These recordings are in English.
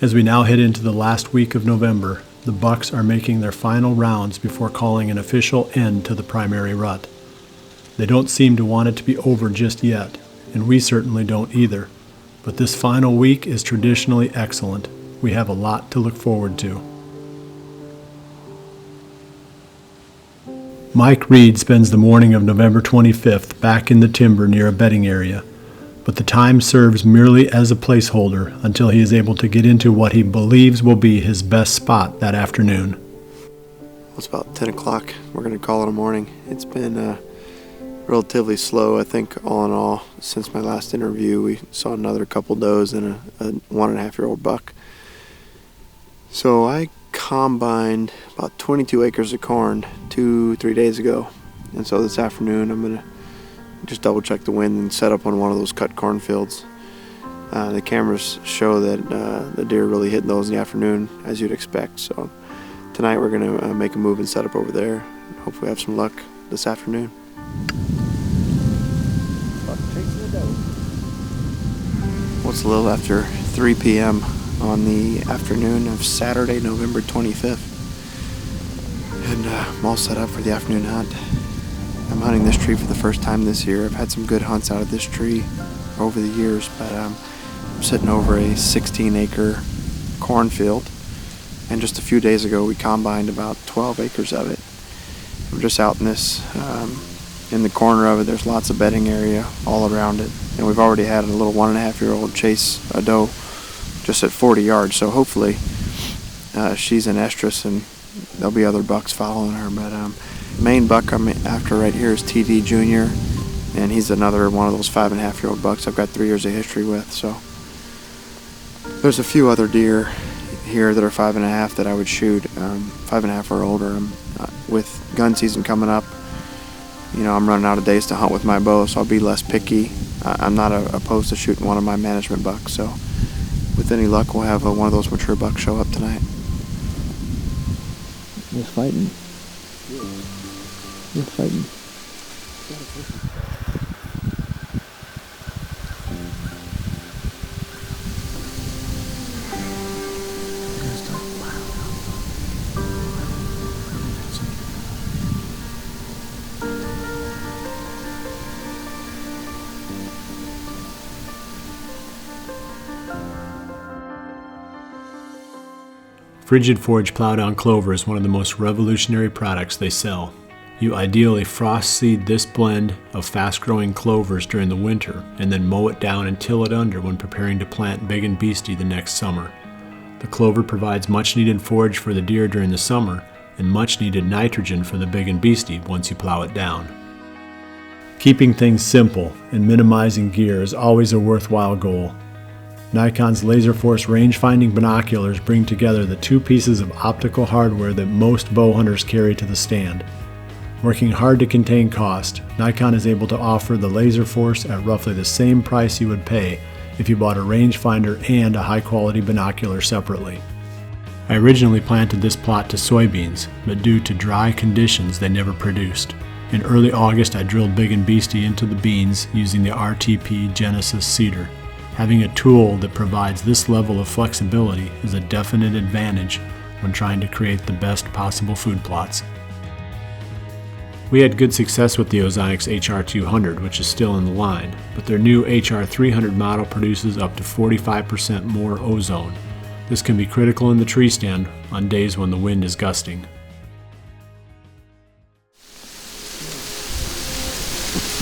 As we now head into the last week of November, the bucks are making their final rounds before calling an official end to the primary rut. They don't seem to want it to be over just yet, and we certainly don't either. But this final week is traditionally excellent. We have a lot to look forward to. Mike Reed spends the morning of November 25th back in the timber near a bedding area, but the time serves merely as a placeholder until he is able to get into what he believes will be his best spot that afternoon. Well, it's about 10 o'clock. We're going to call it a morning. It's been relatively slow, I think, all in all. Since my last interview, we saw another couple does and a 1.5-year-old buck. So I combined about 22 acres of corn 2-3 days ago. And so this afternoon I'm going to just double check the wind and set up on one of those cut cornfields. The cameras show that the deer really hit those in the afternoon, as you'd expect. So tonight we're going to make a move and set up over there. Hopefully have some luck this afternoon. Well, it's a little after 3 p.m. on the afternoon of Saturday, November 25th. And I'm all set up for the afternoon hunt. I'm hunting this tree for the first time this year. I've had some good hunts out of this tree over the years, but I'm sitting over a 16-acre cornfield, and just a few days ago we combined about 12 acres of it. We're just out in this, in the corner of it, there's lots of bedding area all around it, and we've already had a little 1.5-year-old chase a doe just at 40 yards, so hopefully she's an estrus and there'll be other bucks following her. But main buck I'm after right here is TD Jr., and he's another one of those 5.5-year-old bucks I've got 3 years of history with. So there's a few other deer here that are 5.5 that I would shoot, 5.5 or older. With gun season coming up, you know, I'm running out of days to hunt with my bow, so I'll be less picky. I'm not opposed to shooting one of my management bucks, so with any luck we'll have one of those mature bucks show up tonight. You're fighting. You're fighting. Frigid Forage Plowdown Clover is one of the most revolutionary products they sell. You ideally frost seed this blend of fast-growing clovers during the winter and then mow it down and till it under when preparing to plant Big and Beastie the next summer. The clover provides much-needed forage for the deer during the summer and much-needed nitrogen for the Big and Beastie once you plow it down. Keeping things simple and minimizing gear is always a worthwhile goal. Nikon's Laser Force range-finding binoculars bring together the two pieces of optical hardware that most bow hunters carry to the stand. Working hard to contain cost, Nikon is able to offer the Laser Force at roughly the same price you would pay if you bought a rangefinder and a high-quality binocular separately. I originally planted this plot to soybeans, but due to dry conditions they never produced. In early August I drilled Big and Beastie into the beans using the RTP Genesis seeder. Having a tool that provides this level of flexibility is a definite advantage when trying to create the best possible food plots. We had good success with the Ozonics HR200, which is still in the line, but their new HR300 model produces up to 45% more ozone. This can be critical in the tree stand on days when the wind is gusting.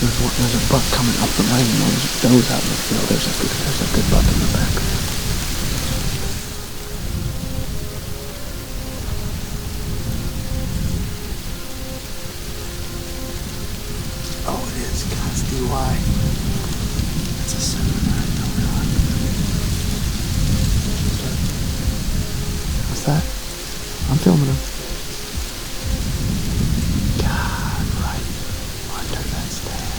There's a buck coming up the lane. There's does out in the field. There's a good buck in the back. Oh, it is. God, it's DY. That's a 7-9. Oh, God. What's that? I'm filming him. God, right under that stand.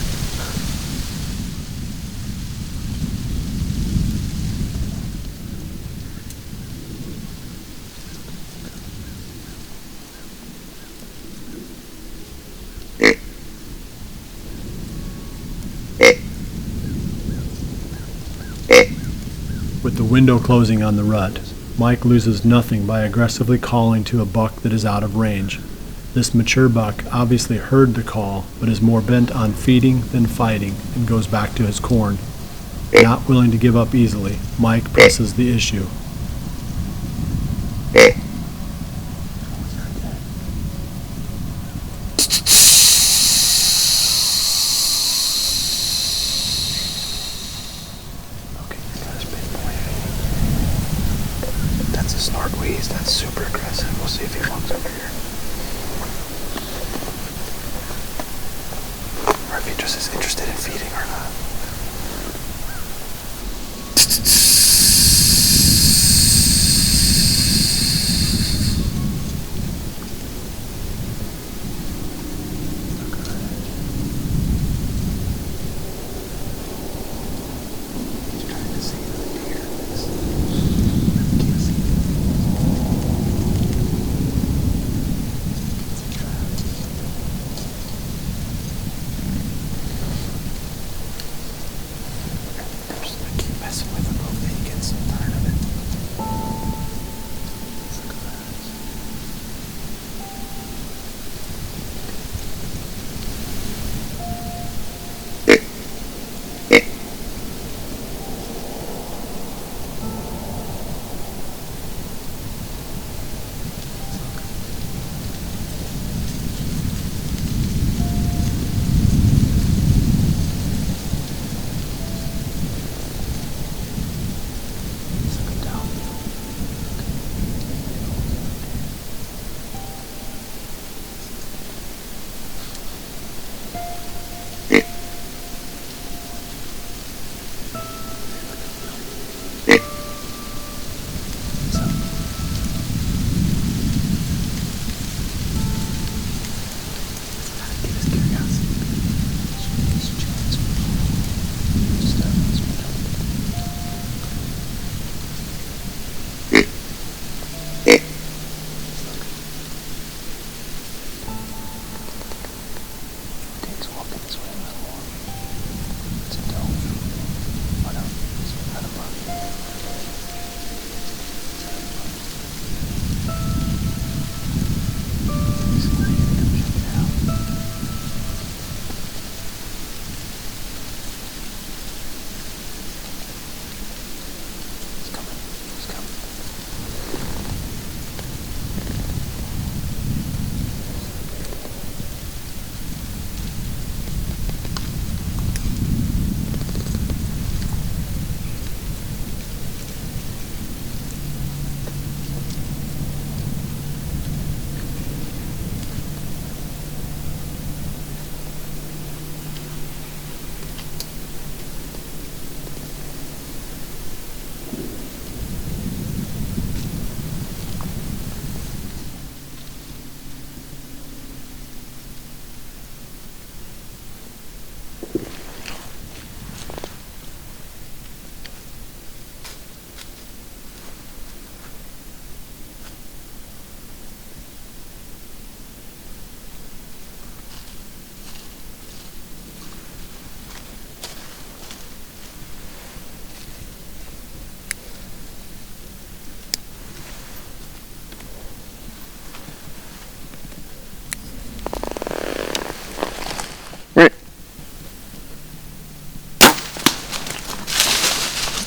With the window closing on the rut, Mike loses nothing by aggressively calling to a buck that is out of range. This mature buck obviously heard the call, but is more bent on feeding than fighting and goes back to his corn. Not willing to give up easily, Mike presses the issue. That's a snort wheeze. That's super aggressive. We'll see if he walks over here. Or if he just is interested in feeding or not.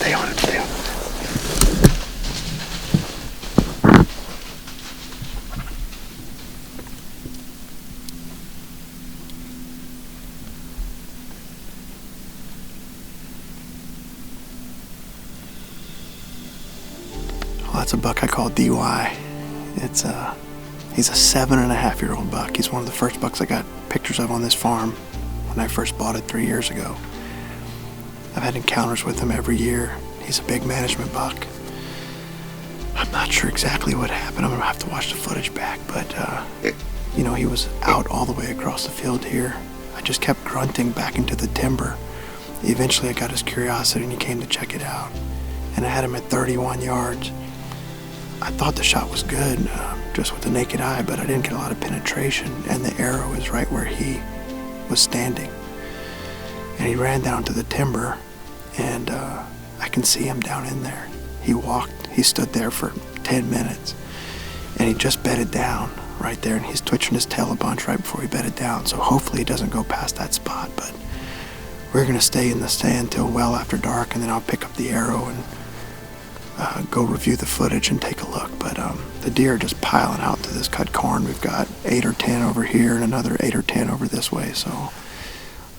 Stay on it, stay on it. Well, that's a buck I call DY. He's a 7.5-year-old buck. He's one of the first bucks I got pictures of on this farm when I first bought it 3 years ago. I've had encounters with him every year. He's a big management buck. I'm not sure exactly what happened. I'm gonna have to watch the footage back, but he was out all the way across the field here. I just kept grunting back into the timber. Eventually I got his curiosity and he came to check it out. And I had him at 31 yards. I thought the shot was good, just with the naked eye, but I didn't get a lot of penetration, and the arrow is right where he was standing. And he ran down to the timber, and I can see him down in there. He He stood there for 10 minutes, and he just bedded down right there, and he's twitching his tail a bunch right before he bedded down, so hopefully he doesn't go past that spot. But we're going to stay in the stand till well after dark, and then I'll pick up the arrow and go review the footage and take a look. But the deer are just piling out to this cut corn. We've got 8 or 10 over here and another 8 or 10 over this way, so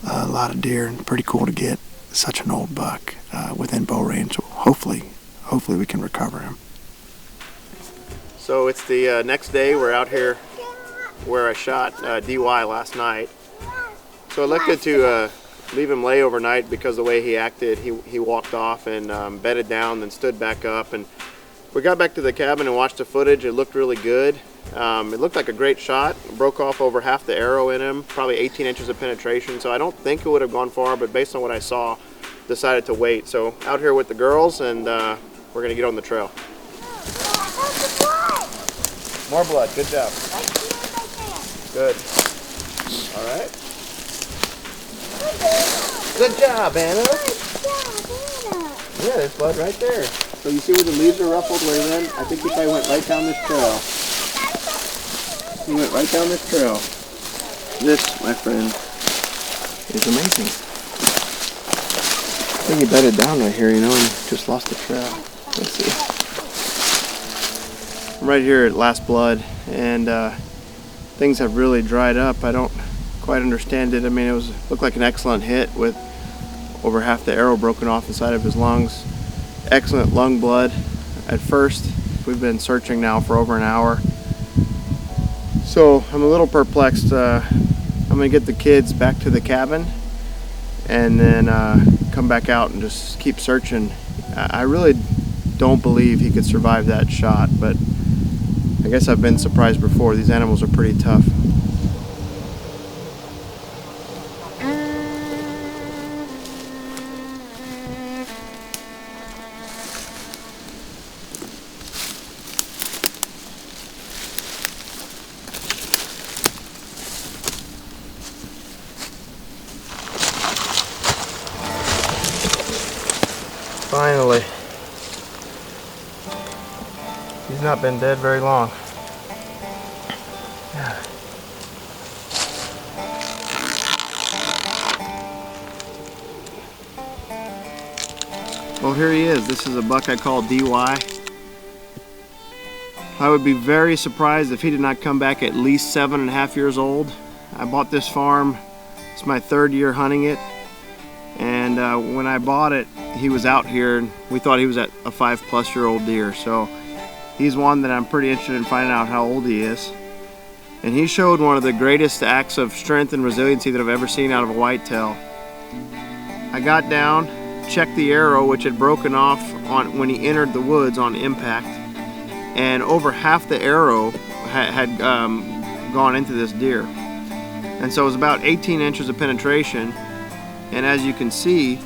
a lot of deer, and pretty cool to get such an old buck within bow range. So hopefully we can recover him. So it's the next day. We're out here where I shot DY last night. So I elected to leave him lay overnight because the way he acted, he walked off and bedded down, then stood back up. And we got back to the cabin and watched the footage. It looked really good. It looked like a great shot. Broke off over half the arrow in him, probably 18 inches of penetration. So I don't think it would have gone far, but based on what I saw, decided to wait. So out here with the girls, and we're gonna get on the trail. More blood. Good job. Good. All right. Good job, Anna. Yeah, there's blood right there. So you see where the leaves are ruffled where he went? I think he probably went right down this trail. He went right down this trail. This, my friend, is amazing. I think he bedded down right here, you know, and just lost the trail. Let's see. I'm right here at Last Blood, and things have really dried up. I don't quite understand it. I mean, looked like an excellent hit with over half the arrow broken off inside of his lungs. Excellent lung blood at first. We've been searching now for over an hour. So I'm a little perplexed. I'm gonna get the kids back to the cabin and then come back out and just keep searching. I really don't believe he could survive that shot, but I guess I've been surprised before. These animals are pretty tough. Finally. He's not been dead very long. Yeah. Well, here he is. This is a buck I call DY. I would be very surprised if he did not come back at least 7.5 years old. I bought this farm. It's my 3rd year hunting it. And when I bought it, he was out here, and we thought he was at a 5+ year old deer. So he's one that I'm pretty interested in finding out how old he is. And he showed one of the greatest acts of strength and resiliency that I've ever seen out of a whitetail. I got down, checked the arrow, which had broken off when he entered the woods on impact, and over half the arrow had gone into this deer. And so it was about 18 inches of penetration. And as you can see,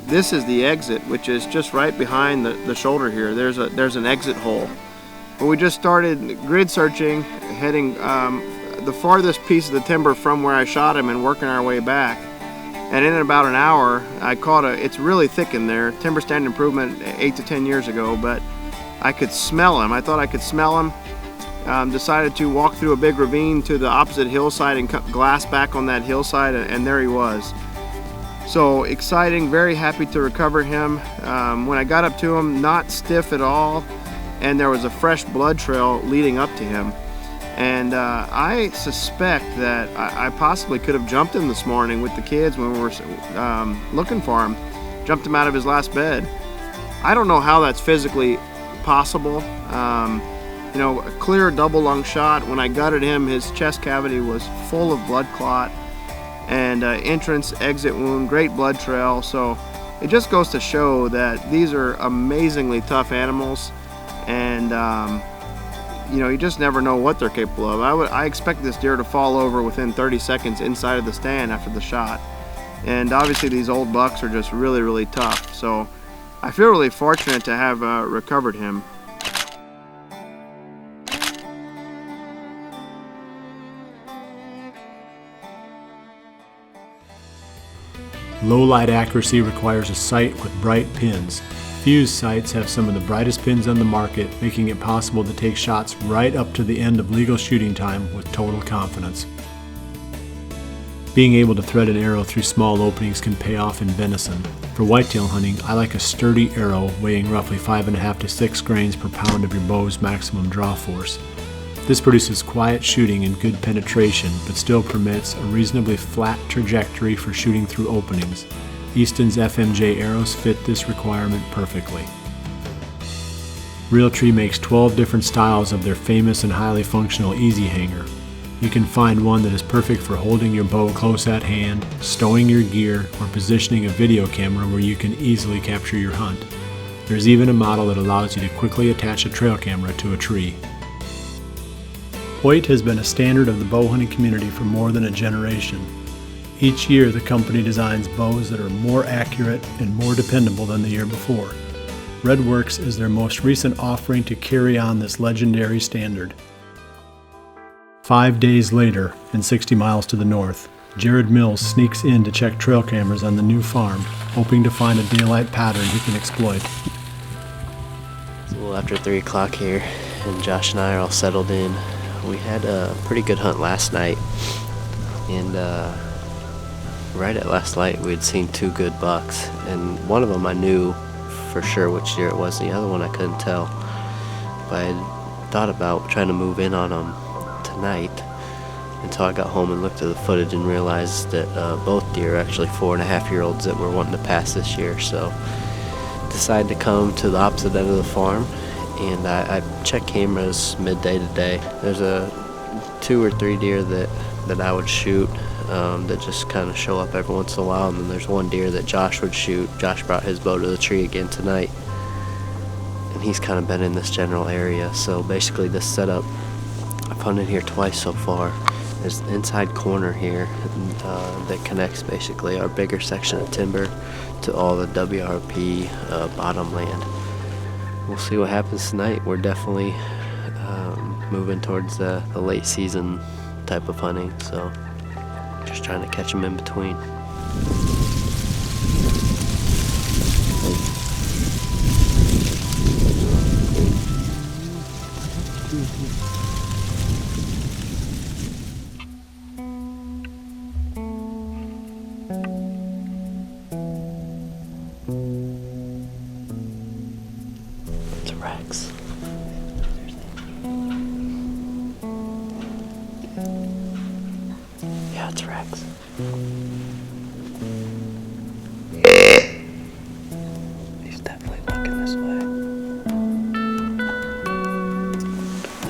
this is the exit, which is just right behind the shoulder here. There's an exit hole. But we just started grid searching, heading the farthest piece of the timber from where I shot him and working our way back. And in about an hour, I caught it's really thick in there, timber stand improvement 8 to 10 years ago, but I could smell him. I thought I could smell him. Decided to walk through a big ravine to the opposite hillside and glass back on that hillside, and there he was. So exciting, very happy to recover him. When I got up to him, not stiff at all, and there was a fresh blood trail leading up to him. And I suspect that I possibly could have jumped him this morning with the kids when we were looking for him. Jumped him out of his last bed. I don't know how that's physically possible. You know, a clear double lung shot. When I gutted him, his chest cavity was full of blood clot and entrance exit wound, great blood trail. So it just goes to show that these are amazingly tough animals, and you know, you just never know what they're capable of. I expect this deer to fall over within 30 seconds inside of the stand after the shot. And obviously these old bucks are just really, really tough. So I feel really fortunate to have recovered him. Low light accuracy requires a sight with bright pins. Fuse sights have some of the brightest pins on the market, making it possible to take shots right up to the end of legal shooting time with total confidence. Being able to thread an arrow through small openings can pay off in venison. For whitetail hunting, I like a sturdy arrow weighing roughly 5.5 to 6 grains per pound of your bow's maximum draw force. This produces quiet shooting and good penetration, but still permits a reasonably flat trajectory for shooting through openings. Easton's FMJ arrows fit this requirement perfectly. Realtree makes 12 different styles of their famous and highly functional Easy Hanger. You can find one that is perfect for holding your bow close at hand, stowing your gear, or positioning a video camera where you can easily capture your hunt. There's even a model that allows you to quickly attach a trail camera to a tree. Hoyt has been a standard of the bow hunting community for more than a generation. Each year, the company designs bows that are more accurate and more dependable than the year before. Redworks is their most recent offering to carry on this legendary standard. 5 days later, and 60 miles to the north, Jared Mills sneaks in to check trail cameras on the new farm, hoping to find a daylight pattern he can exploit. It's a little after 3 o'clock here, and Josh and I are all settled in. We had a pretty good hunt last night, and right at last light we had seen 2 good bucks, and one of them I knew for sure which deer it was. The other one I couldn't tell, but I thought about trying to move in on them tonight until I got home and looked at the footage and realized that both deer are actually 4.5-year-olds that we're wanting to pass this year. So decided to come to the opposite end of the farm, and I checked cameras midday today. There's 2 or 3 deer that I would shoot that just kind of show up every once in a while, and then there's 1 deer that Josh would shoot. Josh brought his bow to the tree again tonight, and he's kind of been in this general area. So basically this setup, I've hunted here twice so far. There's an inside corner here that connects basically our bigger section of timber to all the WRP bottom land. We'll see what happens tonight. We're definitely moving towards the late season type of hunting, so just trying to catch them in between. It's a Rex. Yeah, it's Rex. He's definitely looking this way.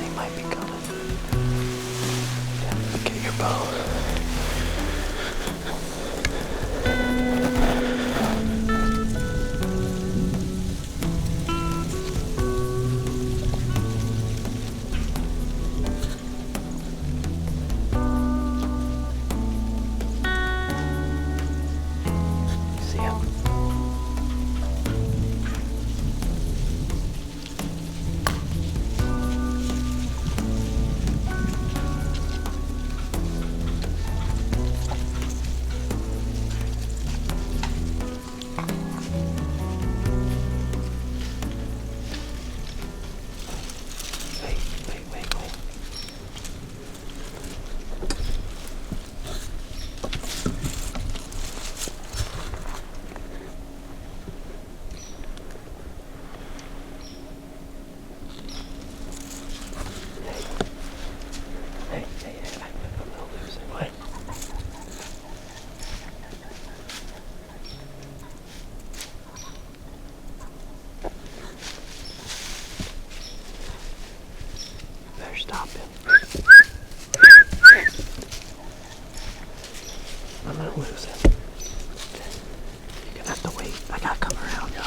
He might be coming. Yeah, get your bow. Stop him. I'm gonna lose him. You're gonna have to wait. I gotta come around. No.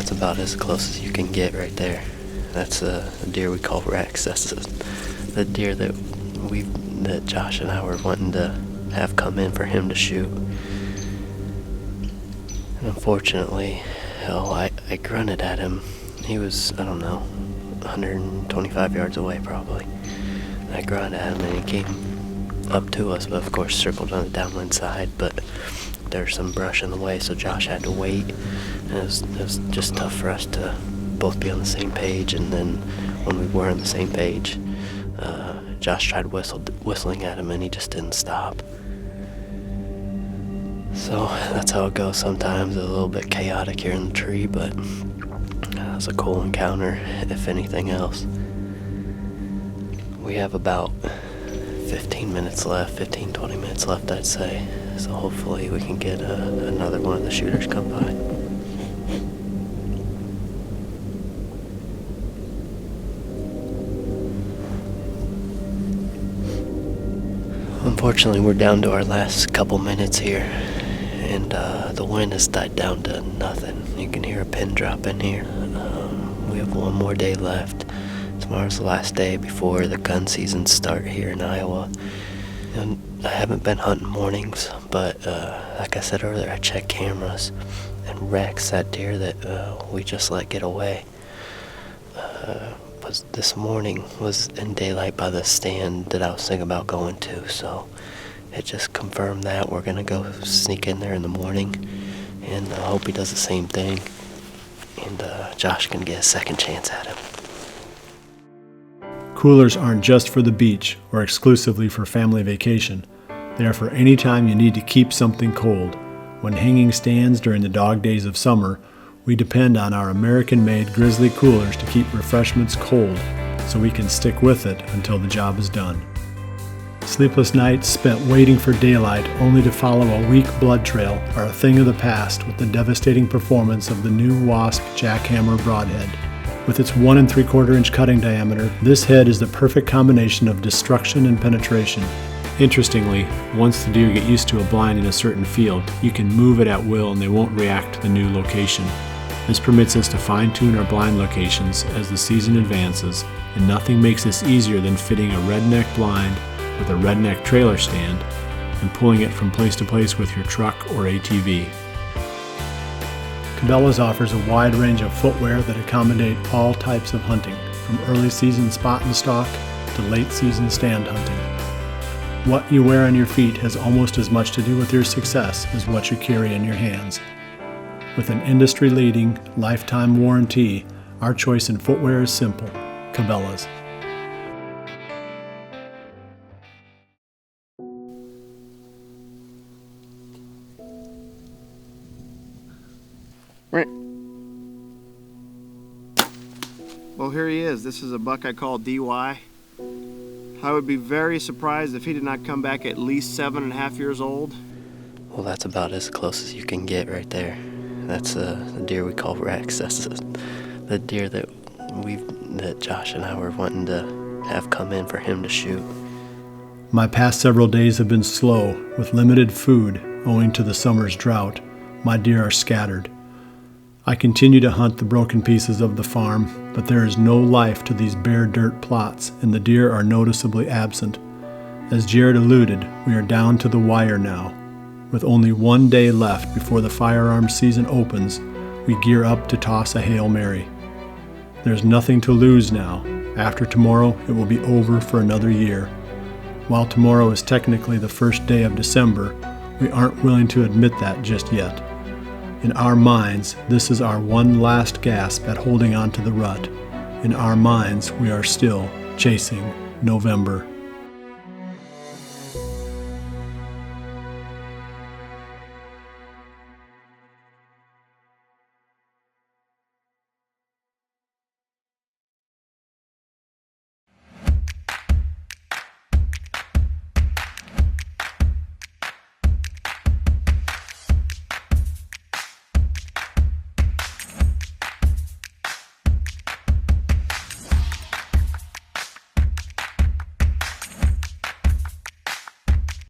that's about as close as you can get right there. That's a deer we call Rex. That's the deer that Josh and I were wanting to have come in for him to shoot. And unfortunately, I grunted at him. He was, I don't know, 125 yards away probably. I grunted at him and he came up to us, but of course circled on the downwind side, but there's some brush in the way, so Josh had to wait. And it was just tough for us to both be on the same page, and then when we were on the same page, Josh tried whistling at him and he just didn't stop. So that's how it goes sometimes, a little bit chaotic here in the tree, but it was a cool encounter, if anything else. We have about 20 minutes left, I'd say. So hopefully we can get another one of the shooters come by. Unfortunately, we're down to our last couple minutes here, and the wind has died down to nothing. You can hear a pin drop in here. We have one more day left. Tomorrow's the last day before the gun season start here in Iowa. And I haven't been hunting mornings, but like I said earlier, I checked cameras, and Rex, that deer that we just let get away, this morning was in daylight by the stand that I was thinking about going to, so it just confirmed that. We're gonna go sneak in there in the morning, and I hope he does the same thing, and Josh can get a second chance at him. Coolers aren't just for the beach or exclusively for family vacation. They are for any time you need to keep something cold. When hanging stands during the dog days of summer, we depend on our American-made Grizzly coolers to keep refreshments cold so we can stick with it until the job is done. Sleepless nights spent waiting for daylight only to follow a weak blood trail are a thing of the past with the devastating performance of the new Wasp Jackhammer Broadhead. With its 1 3/4 inch cutting diameter, this head is the perfect combination of destruction and penetration. Interestingly, once the deer get used to a blind in a certain field, you can move it at will and they won't react to the new location. This permits us to fine-tune our blind locations as the season advances, and nothing makes this easier than fitting a redneck blind with a redneck trailer stand and pulling it from place to place with your truck or ATV. Cabela's offers a wide range of footwear that accommodate all types of hunting, from early season spot and stalk to late season stand hunting. What you wear on your feet has almost as much to do with your success as what you carry in your hands. With an industry-leading lifetime warranty, our choice in footwear is simple: Cabela's. Right. Well, here he is. This is a buck I call DY. I would be very surprised if he did not come back at least 7.5 years old. Well, that's about as close as you can get right there. That's the deer we call Rex. That's the deer that Josh and I were wanting to have come in for him to shoot. My past several days have been slow, with limited food owing to the summer's drought. My deer are scattered. I continue to hunt the broken pieces of the farm, but there is no life to these bare dirt plots, and the deer are noticeably absent. As Jared alluded, we are down to the wire now. With only 1 day left before the firearms season opens, we gear up to toss a Hail Mary. There's nothing to lose now. After tomorrow, it will be over for another year. While tomorrow is technically the first day of December, we aren't willing to admit that just yet. In our minds, this is our one last gasp at holding on to the rut. In our minds, we are still chasing November.